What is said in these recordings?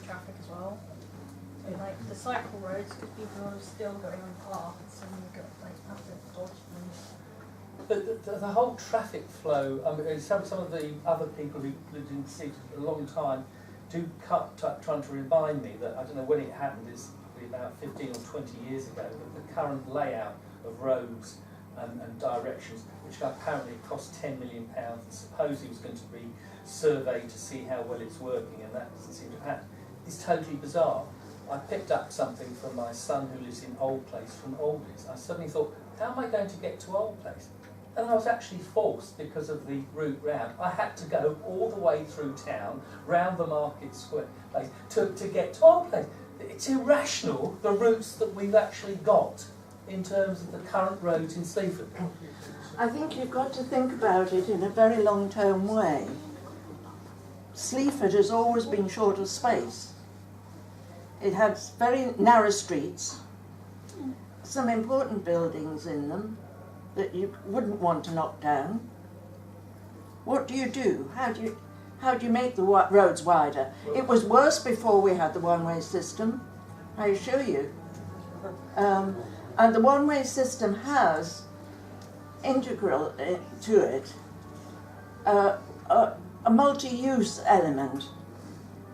traffic as well. So like the cycle roads, because people are still going on paths and you've got like massive dodge. The whole traffic flow, I mean, some of the other people who lived in Sleaford a long time do trying to remind me that, I don't know when it happened, it's probably about 15 or 20 years ago, that the current layout of roads and directions, which apparently cost £10 million, and supposedly was going to be surveyed to see how well it's working, and that doesn't seem to have happened. It's totally bizarre. I picked up something from my son who lives in Old Place from Aldis. I suddenly thought, how am I going to get to Old Place? And I was actually forced, because of the route round, I had to go all the way through town, round the Market Square place, to get to Old Place. It's irrational, the routes that we've actually got in terms of the current roads in Sleaford. I think you've got to think about it in a very long-term way. Sleaford has always been short of space. It has very narrow streets, some important buildings in them that you wouldn't want to knock down. What do you do? How do you make the roads wider? It was worse before we had the one-way system, I assure you. And the one-way system has integral to it a multi-use element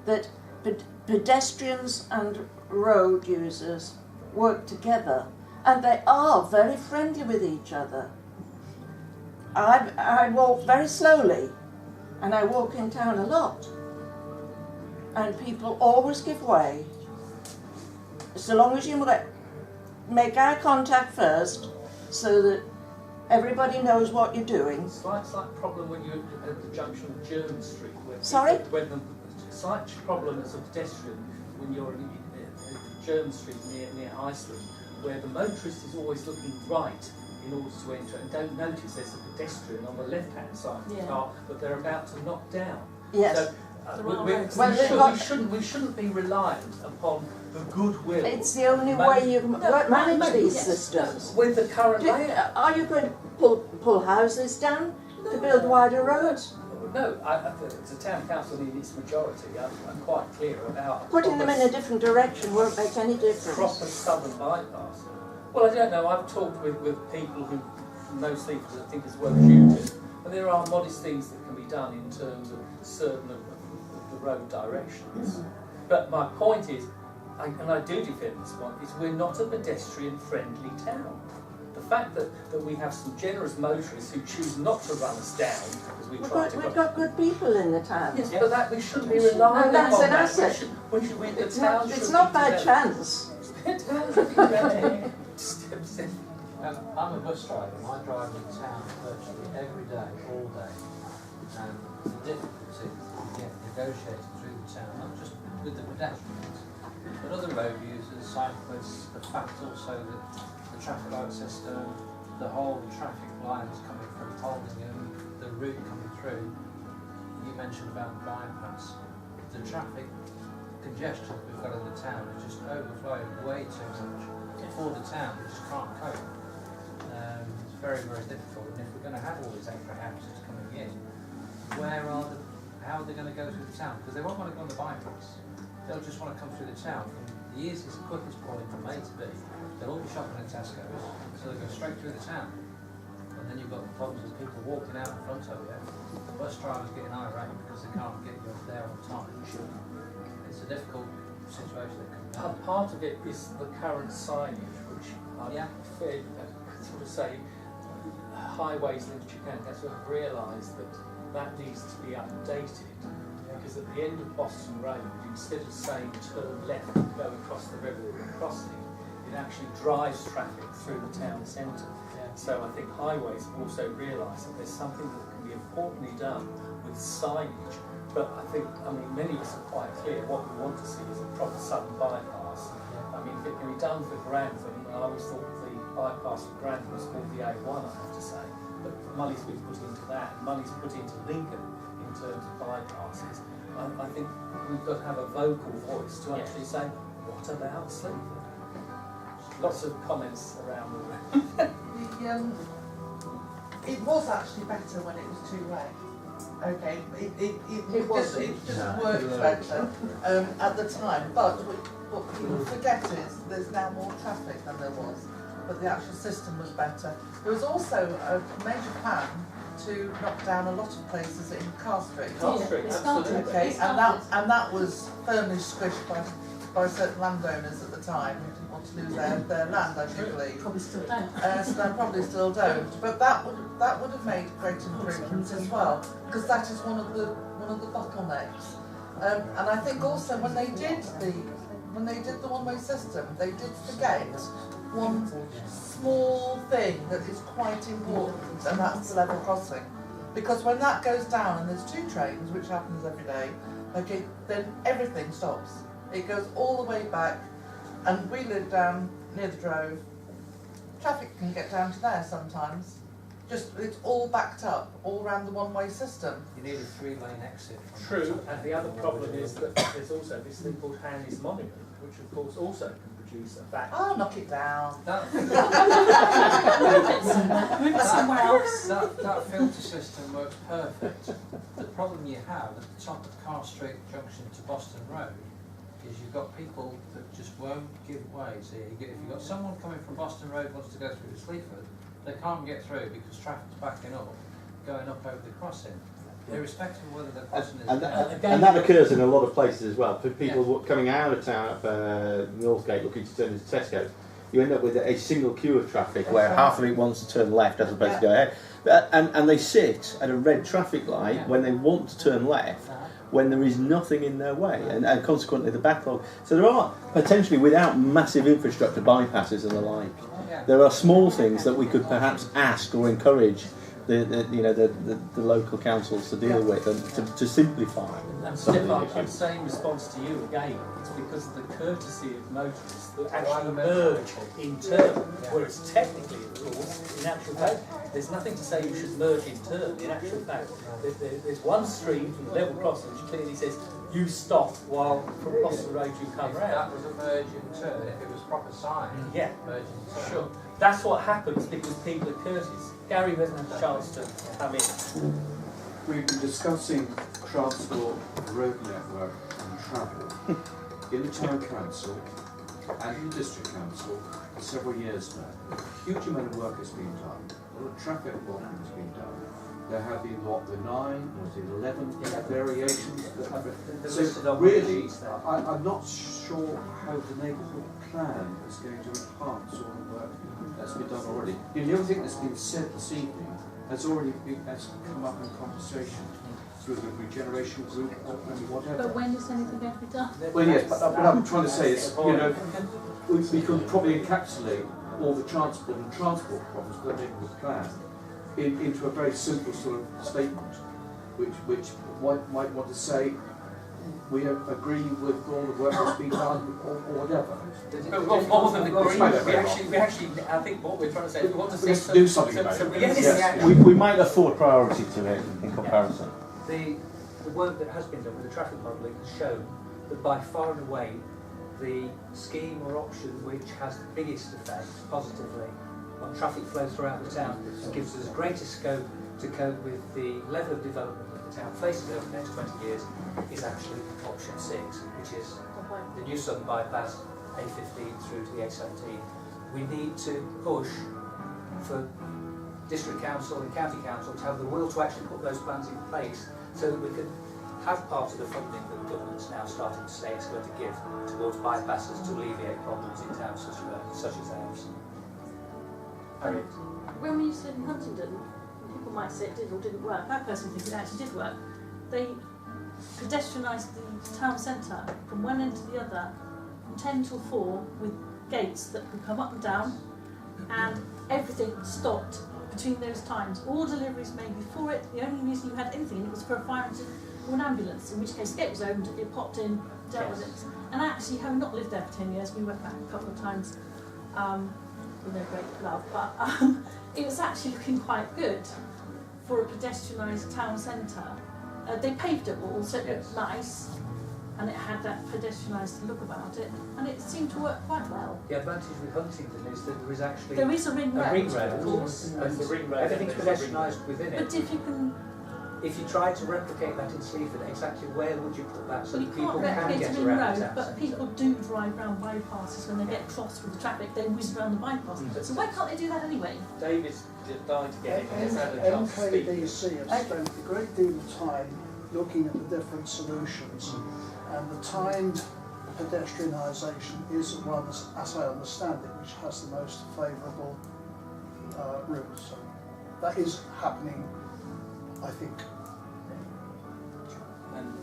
that pedestrians and road users work together, and they are very friendly with each other. I walk very slowly, and I walk in town a lot, and people always give way, so long as you make eye contact first, so that everybody knows what you're doing. Slight problem when you're at the junction of Jermyn Street. Sorry? When the slight problem as a pedestrian when you're in Jermyn Street near Iceland, where the motorist is always looking right in order to enter and don't notice there's a pedestrian on the left-hand side of the car that they're about to knock down. Yes. So we shouldn't be reliant upon the goodwill. It's the only way you can manage these systems. With the current layout. Are you going to pull houses down to build wider roads? No, the town council in its majority I'm quite clear about putting them in a different direction won't make any difference. Proper southern bypass. Well, I don't know. I've talked with people who know Sleaford, I think as well as you do, and there are modest things that can be done in terms of certain of the road directions. But my point is, and I do defend this one, is we're not a pedestrian-friendly town. The fact that we have some generous motorists who choose not to run us down because we've got good people in the town. Yes, but that we shouldn't be relying on that. That's an asset. It's not by chance. I'm a bus driver. I drive in town virtually every day, all day. And the difficulty we get negotiating through the town, not just with the pedestrians, but other road users, cyclists, the fact also that the traffic light system, the whole traffic lines coming from Holdingham, the route coming through. You mentioned about the bypass. The traffic congestion that we've got in the town is just overflowing way too much for the town. We just can't cope. It's very, very difficult. And if we're going to have all these extra houses coming in, how are they going to go through the town? Because they won't want to go on the bypass. They'll just want to come through the town from the easiest, quickest point from A to B. They'll all be shopping at Tesco's, so they'll go straight through the town. And then you've got the problems of people walking out in front of you, the bus drivers getting irate because they can't get you up there on time. It's a difficult situation that comes out. Part of it is the current signage, which I sort of say highways linked to Japan have realised that needs to be updated. Because at the end of Boston Road, instead of saying turn left and go across the river and crossing, it actually drives traffic through the town centre. So I think highways have also realised that there's something that can be importantly done with signage. But I think, many of us are quite clear what we want to see is a proper southern bypass. If it can be done for Grantham, and I always thought the bypass for Grantham was called the A1, I have to say. But money's been put into that, and money's put into Lincoln in terms of bypasses. I think we've got to have a vocal voice to actually say, what about Sleaford? Lots of comments around the room. It was actually better when it was two-way. Okay, It wasn't. it just No. worked better at the time. But what people forget is there's now more traffic than there was, but the actual system was better. There was also a major plan to knock down a lot of places in Car Street. Car Street, it started. absolutely. Okay, It and that was firmly squished by certain landowners at the time who didn't want to lose their land, I do believe. Probably still don't. So they probably still don't. But that would have made great improvements as well, because that is one of the bottlenecks. And I think also when they did the one-way system, they did forget one small thing that is quite important, and that's the level crossing. Because when that goes down and there's 2 trains, which happens every day, okay, then everything stops. It goes all the way back, and we live down near the Drove. Traffic can get down to there sometimes. It's all backed up, all around the one-way system. You need a 3-lane exit. True, and the other problem is that there's also this thing called Hanley's Monument, which of course also can produce a fact. Oh, knock it down. Move it somewhere else. That filter system works perfect. The problem you have at the top of Car Street junction to Boston Road is you've got people that just won't give way. So if you've got someone coming from Boston Road wants to go through to Sleaford, they can't get through because traffic's backing up, going up over the crossing. Irrespective of whether they're crossing is and that occurs in a lot of places as well. For people coming out of town up Northgate looking to turn into Tesco, you end up with a single queue of traffic where half of it wants to turn left as opposed to go ahead. And they sit at a red traffic light when they want to turn left, when there is nothing in their way, and consequently the backlog. So there are potentially, without massive infrastructure bypasses and the like, there are small things that we could perhaps ask or encourage the local councils to deal with and to simplify. And some of the Stefan, I'd issues. say in response to you again, it's because of the courtesy of motorists that actually merge in turn, whereas technically, of course, in actual fact, there's nothing to say you should merge in turn. In actual fact, there's one street from the level crossing which clearly says you stop while from Boston Road you come If round. that was a merge in turn, if it was proper sign, Yeah, merge in turn. sure. That's what happens because people are courteous. Gary hasn't had a chance to come in. We've been discussing transport, road network and travel in the Town Council and in the District Council for several years now. A huge amount of work has been done, a lot of traffic blocking has been done. There have been the 9 or the 11 variations that have been. So really, I'm not sure how the neighbourhood plan is going to enhance all the work that's been done already. The other thing that's been said this evening has come up in conversation through the regeneration group and whatever. But when is anything going to be done? Well, yes, but what I'm trying to say is, we could probably encapsulate all the transport problems that are in the plan into a very simple sort of statement, which might want to say, we agree with all the work that's been done, or whatever. But more than agree, we actually, I think what we're trying to say is we want to see Let's do something about it. Yes. We might afford priority to it in comparison. The work that has been done with the traffic modelling has shown that by far and away the scheme or option which has the biggest effect positively on traffic flow throughout the town and gives us greater scope to cope with the level of development that the town faces over the next 20 years is actually option 6, which is the new southern bypass, A15 through to the A17. We need to push for District Council and County Council to have the will to actually put those plans in place so that we can have part of the funding that the government's now starting to say it's going to give towards bypasses to alleviate problems in towns such as ours. Harriet? When we used to live in Huntingdon, people might say it did or didn't work. I personally think it actually did work. They pedestrianised the town centre from one end to the other from 10 till 4 with gates that could come up and down, and everything stopped between those times. All deliveries made before it. The only reason you had anything in it was for a fire engine or an ambulance, in which case the gate was opened, it popped in, dealt with it. And actually, having not lived there for 10 years, we went back a couple of times with no great love, but it was actually looking quite good for a pedestrianised town centre. They paved it all, so it looked nice, and it had that pedestrianised look about it, and it seemed to work quite well. The advantage with Huntingdon is that there is actually There is a ring road, of course. And the ring road. everything's pedestrianised within it. But if you can if you tried to replicate that in Sleaford, exactly where would you put that so Well, you that people can't can replicate get it in around road, the town but centre? people do drive round bypasses when they get crossed with the traffic. They whiz around the bypass. So why can't they do that anyway? David's dying to get in and has had a chance to speak. MKBC have spent a great deal of time looking at the different solutions, and the timed pedestrianisation is the one, as I understand it, which has the most favourable route. So that is happening, I think. And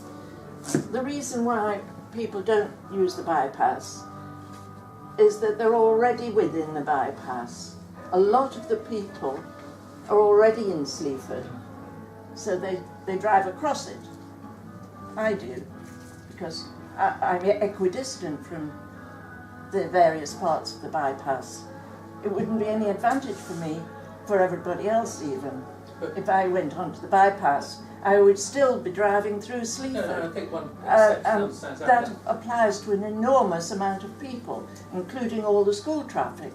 The reason why people don't use the bypass is that they're already within the bypass. A lot of the people are already in Sleaford, so they drive across it. I do, because I'm equidistant from the various parts of the bypass. It wouldn't be any advantage for me, for everybody else even. If I went onto the bypass, I would still be driving through Sleaford. no, I think one accepts and understands That applies to an enormous amount of people, including all the school traffic.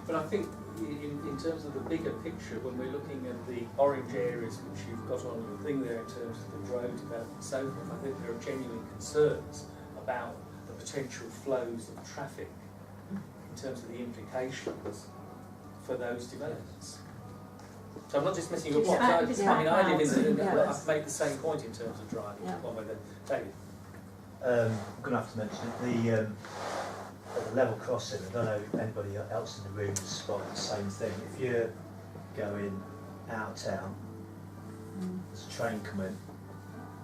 But I think in terms of the bigger picture, when we're looking at the orange areas which you've got on your thing there in terms of the road development and so forth, I think there are genuine concerns about the potential flows of traffic in terms of the implications for those developments. So I'm not dismissing your point. I mean, I live in the, I've made the same point in terms of driving. Yeah. One way then. David. I'm going to have to mention it. At the level crossing, I don't know if anybody else in the room has spotted the same thing. If you're going out of town, there's a train coming,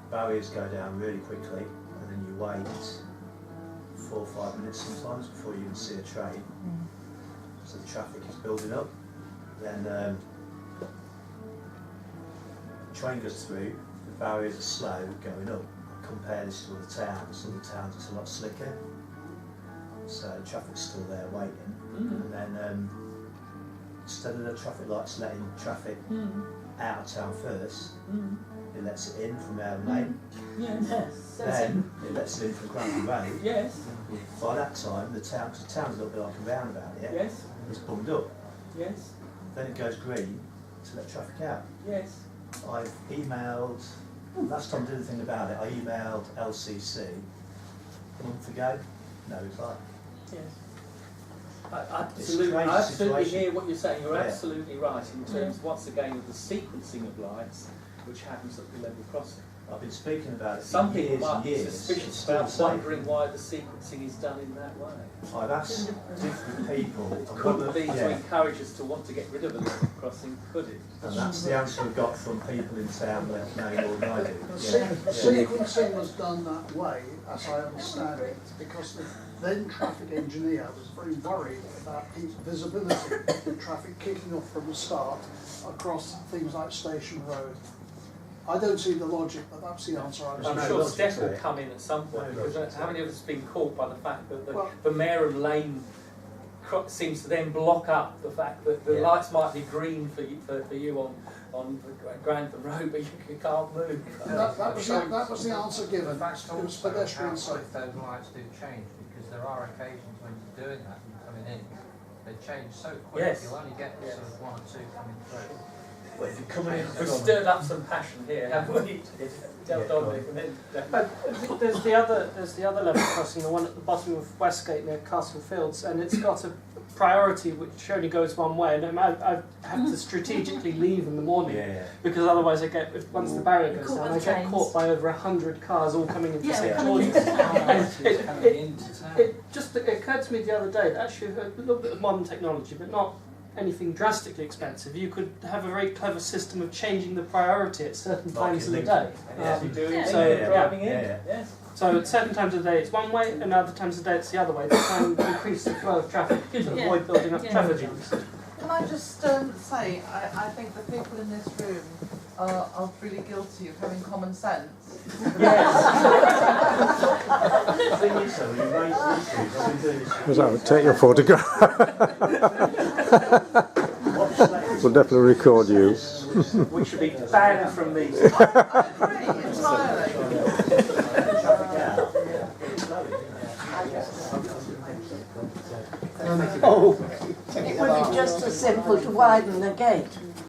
barriers go down really quickly, and then you wait 4 or 5 minutes sometimes before you can see a train. So the traffic is building up. Then the train goes through, the barriers are slow going up. Compare this to other towns, other towns it's a lot slicker. So traffic's still there waiting, and then instead of the traffic lights letting traffic out of town first, it lets it in from Aaron Lane. Yes. Then it lets it in from Grantham Road. Yes. By that time, the town's a little bit like a roundabout here. Yes. It's bummed up. Yes. Then it goes green to let traffic out. Yes. I've emailed, last time I did anything about it, I emailed LCC a month ago. No reply. Yes. It's a crazy I absolutely situation. hear what you're saying. You're Yeah. absolutely right in terms, once again, of the sequencing of lights, which happens at the level crossing. I've been speaking about it Some for people years might and be years. suspicious It's still about the same. wondering why the sequencing is done in that way. I've asked different people. It couldn't be to yeah, encourage us to want to get rid of a level crossing, could it? and that's the answer I've got from people in town that know more than I do. The sequencing was done that way, as I understand it, because the then traffic engineer was very worried about people's visibility, the traffic kicking off from the start across things like Station Road. I don't see the logic, but that's the answer I was I'm no sure logic Steph to will it. come in at some point, No because logic to how many of us have been caught by the fact that Well- the Mareham Lane seems to then block up the fact that the Yeah. lights might be green for you on Grantham Road, but you can't move. That was the answer The given. fact It was also pedestrian how safe. quick those lights do change, because there are occasions when you're doing that and coming in, they change so quick, Yes. you'll only get Yes. sort of 1 or 2 coming through. Well, if you're coming in We've from... stirred up some passion here, haven't we? Tell Yeah, Dominic and then... There's the other level crossing, the one at the bottom of Westgate near Castle Fields, and it's got a priority which only goes one way, and I have to strategically leave in the morning Yeah. because otherwise once the barrier goes Caught down, by I the get trains. caught by over 100 cars all coming into Yeah, St coming George's. into town. And Coming into town. it just occurred to me the other day that actually a little bit of modern technology, but not anything drastically expensive. You could have a very clever system of changing the priority at certain Like times in in the day. Lincoln. You do Yeah. it, So, you're driving in. yeah. Yes. So at certain times of the day it's one way, and other times of the day it's the other way, to try and increase the flow of traffic to Yeah. avoid building up Yeah. traffic jams. Can I just say, I think the people in this room are really guilty of having common sense. The thing is, though, when you raise issues, I've been doing this for Was that years. take your photograph? We'll definitely record you. Which should be banned from these. I agree entirely. It would be just as simple to widen the gate.